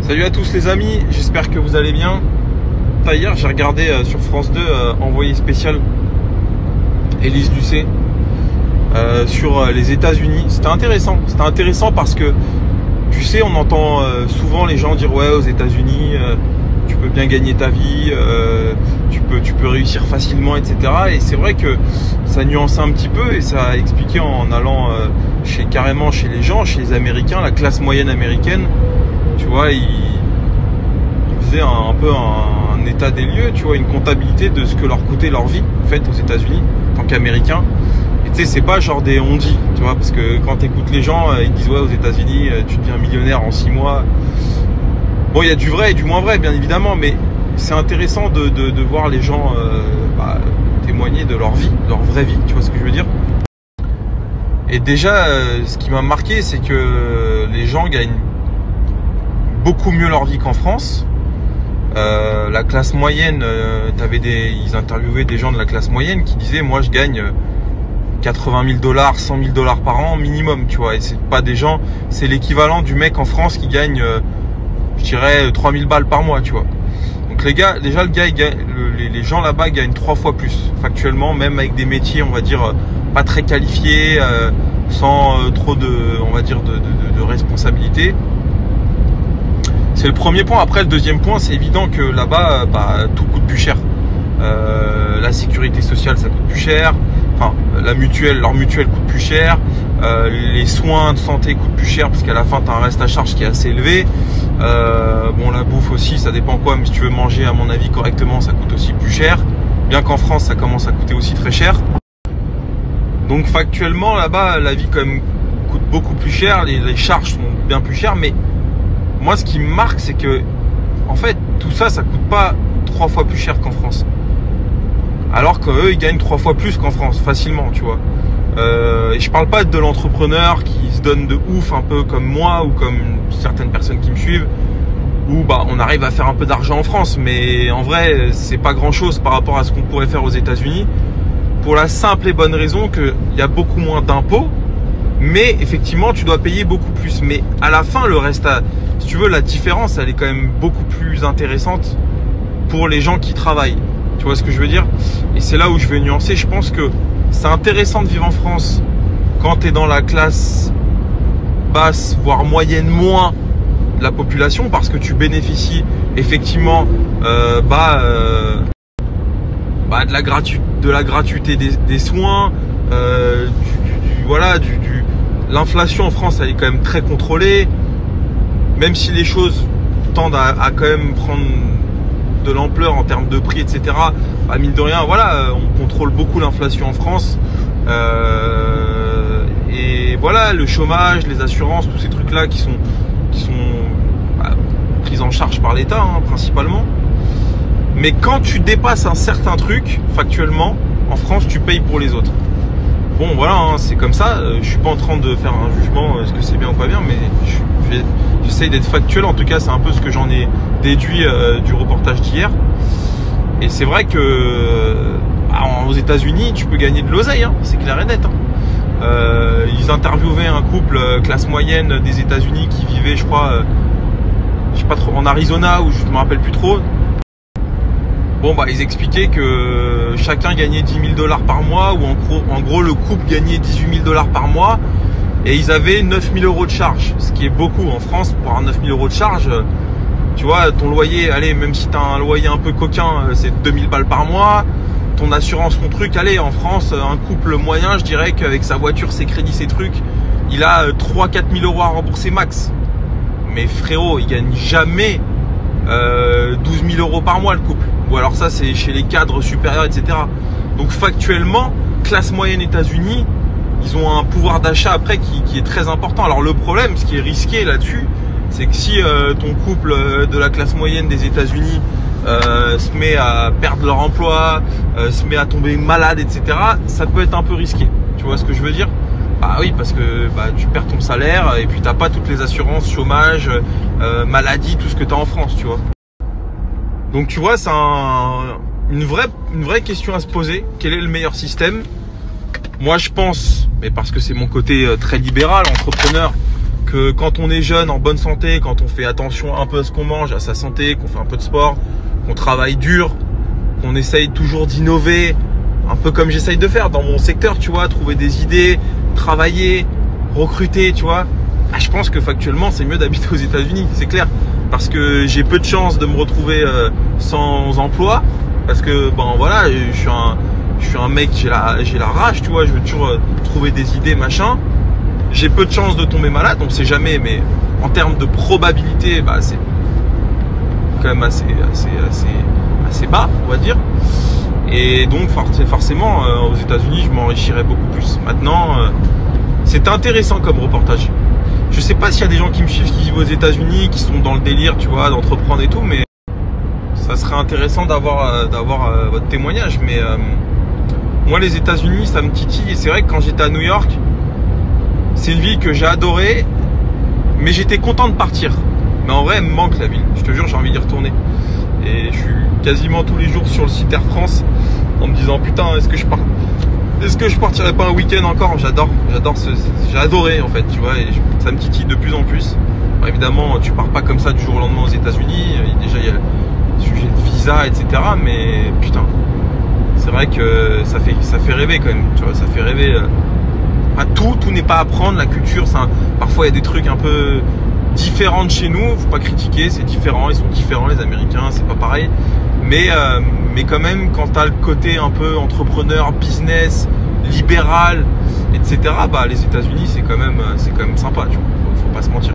Salut à tous les amis, j'espère que vous allez bien. Hier j'ai regardé sur France 2 Envoyé spécial Élise Lucet sur les États-Unis. C'était intéressant parce que tu sais, on entend souvent les gens dire ouais, aux États-Unis tu peux bien gagner ta vie, tu peux réussir facilement, etc. Et c'est vrai que ça nuançait un petit peu et ça a expliqué en allant carrément chez les gens, chez les Américains, la classe moyenne américaine. Tu vois, il faisait un peu un état des lieux, tu vois, une comptabilité de ce que leur coûtait leur vie, en fait, aux États-Unis, en tant qu'Américains. Et tu sais, c'est pas genre des on-dit, tu vois, parce que quand tu écoutes les gens, ils disent ouais, aux États-Unis, tu deviens millionnaire en 6 mois. Bon, il y a du vrai et du moins vrai, bien évidemment, mais c'est intéressant de voir les gens témoigner de leur vie, de leur vraie vie, tu vois ce que je veux dire. Et déjà, ce qui m'a marqué, c'est que les gens gagnent beaucoup mieux leur vie qu'en France. La classe moyenne, ils interviewaient des gens de la classe moyenne qui disaient moi je gagne 80 000 $, 100 000 $ par an minimum, tu vois. Et c'est pas des gens, c'est l'équivalent du mec en France qui gagne, je dirais 3000 balles par mois, tu vois. Donc les gars, déjà les gens là-bas gagnent 3 fois plus factuellement, même avec des métiers, on va dire pas très qualifiés, sans trop on va dire de responsabilité. C'est le premier point. Après, le deuxième point, c'est évident que là-bas, tout coûte plus cher. La sécurité sociale, ça coûte plus cher. Enfin, leur mutuelle coûte plus cher. Les soins de santé coûtent plus cher parce qu'à la fin, tu as un reste à charge qui est assez élevé. Bon, la bouffe aussi, ça dépend quoi. Mais si tu veux manger, à mon avis, correctement, ça coûte aussi plus cher. Bien qu'en France, ça commence à coûter aussi très cher. Donc, factuellement, là-bas, la vie quand même coûte beaucoup plus cher. Les charges sont bien plus chères, mais moi, ce qui me marque, c'est que, en fait, tout ça, ça coûte pas 3 fois plus cher qu'en France. Alors qu'eux, ils gagnent 3 fois plus qu'en France, facilement, tu vois. Et je parle pas de l'entrepreneur qui se donne de ouf, un peu comme moi ou comme certaines personnes qui me suivent, où on arrive à faire un peu d'argent en France, mais en vrai, c'est pas grand chose par rapport à ce qu'on pourrait faire aux États-Unis, pour la simple et bonne raison qu'il y a beaucoup moins d'impôts. Mais effectivement, tu dois payer beaucoup plus. Mais à la fin, le reste, si tu veux, la différence, elle est quand même beaucoup plus intéressante pour les gens qui travaillent. Tu vois ce que je veux dire? Et c'est là où je vais nuancer. Je pense que c'est intéressant de vivre en France quand tu es dans la classe basse, voire moyenne, moins de la population, parce que tu bénéficies effectivement de la gratuité des soins, l'inflation en France, elle est quand même très contrôlée, même si les choses tendent à quand même prendre de l'ampleur en termes de prix, etc. Mine de rien, voilà, on contrôle beaucoup l'inflation en France. Et voilà, le chômage, les assurances, tous ces trucs-là qui sont pris en charge par l'État, hein, principalement. Mais quand tu dépasses un certain truc, factuellement, en France, tu payes pour les autres. Bon, voilà, hein, c'est comme ça. Je suis pas en train de faire un jugement, est-ce que c'est bien ou pas bien, mais j'essaye d'être factuel. En tout cas, c'est un peu ce que j'en ai déduit du reportage d'hier. Et c'est vrai que aux États-Unis, tu peux gagner de l'oseille, hein, c'est clair et net. Hein. Ils interviewaient un couple classe moyenne des États-Unis qui vivait, je crois, je sais pas trop, en Arizona, ou je me rappelle plus trop. Bon, ils expliquaient que chacun gagnait 10 000 $ par mois, ou en gros le couple gagnait 18 000 $ par mois, et ils avaient 9 000 € de charge, ce qui est beaucoup en France. Pour avoir 9 000 € de charge, tu vois, ton loyer, allez, même si tu as un loyer un peu coquin, c'est 2000 balles par mois. Ton assurance, ton truc, allez, en France, un couple moyen, je dirais qu'avec sa voiture, ses crédits, ses trucs, il a 3-4 000 € à rembourser max. Mais frérot, il gagne jamais 12 000 € par mois, le couple. Ou alors ça, c'est chez les cadres supérieurs, etc. Donc factuellement, classe moyenne États-Unis, ils ont un pouvoir d'achat après qui est très important. Alors le problème, ce qui est risqué là-dessus, c'est que si ton couple de la classe moyenne des États-Unis se met à perdre leur emploi, se met à tomber malade, etc., ça peut être un peu risqué. Tu vois ce que je veux dire? Oui, parce que tu perds ton salaire et puis t'as pas toutes les assurances, chômage, maladie, tout ce que tu as en France, tu vois. Donc tu vois, c'est une vraie question à se poser. Quel est le meilleur système? Moi je pense, mais parce que c'est mon côté très libéral, entrepreneur, que quand on est jeune, en bonne santé, quand on fait attention un peu à ce qu'on mange, à sa santé, qu'on fait un peu de sport, qu'on travaille dur, qu'on essaye toujours d'innover, un peu comme j'essaye de faire dans mon secteur, tu vois, trouver des idées, travailler, recruter, tu vois. Ah, je pense que factuellement, c'est mieux d'habiter aux États-Unis, c'est clair. Parce que j'ai peu de chances de me retrouver sans emploi. Parce que, bon, voilà, je suis un mec, j'ai la rage, tu vois, je veux toujours trouver des idées, machin. J'ai peu de chances de tomber malade, on sait jamais, mais en termes de probabilité, bah, c'est quand même assez bas, on va dire. Et donc, forcément, aux États-Unis, je m'enrichirais beaucoup plus. Maintenant, c'est intéressant comme reportage. Je sais pas s'il y a des gens qui me suivent, qui vivent aux États-Unis, qui sont dans le délire, tu vois, d'entreprendre et tout, mais ça serait intéressant d'avoir votre témoignage. Mais moi, les États-Unis, ça me titille. Et c'est vrai que quand j'étais à New York, c'est une ville que j'ai adorée, mais j'étais content de partir. Mais en vrai, elle me manque la ville. Je te jure, j'ai envie d'y retourner. Et je suis quasiment tous les jours sur le site Air France en me disant putain, est-ce que je partirais pas un week-end encore? J'ai adoré en fait, tu vois, et ça me titille de plus en plus. Alors, évidemment, tu pars pas comme ça du jour au lendemain aux États-Unis. Déjà, il y a le sujet de visa, etc. Mais putain, c'est vrai que ça fait rêver quand même. Tu vois, ça fait rêver. Tout n'est pas à prendre. La culture, parfois il y a des trucs un peu différents de chez nous. Faut pas critiquer, c'est différent. Ils sont différents, les Américains, c'est pas pareil. Mais quand même, quand tu as le côté un peu entrepreneur, business, libéral, etc., bah, les États-Unis, c'est quand même sympa, tu vois, faut pas se mentir.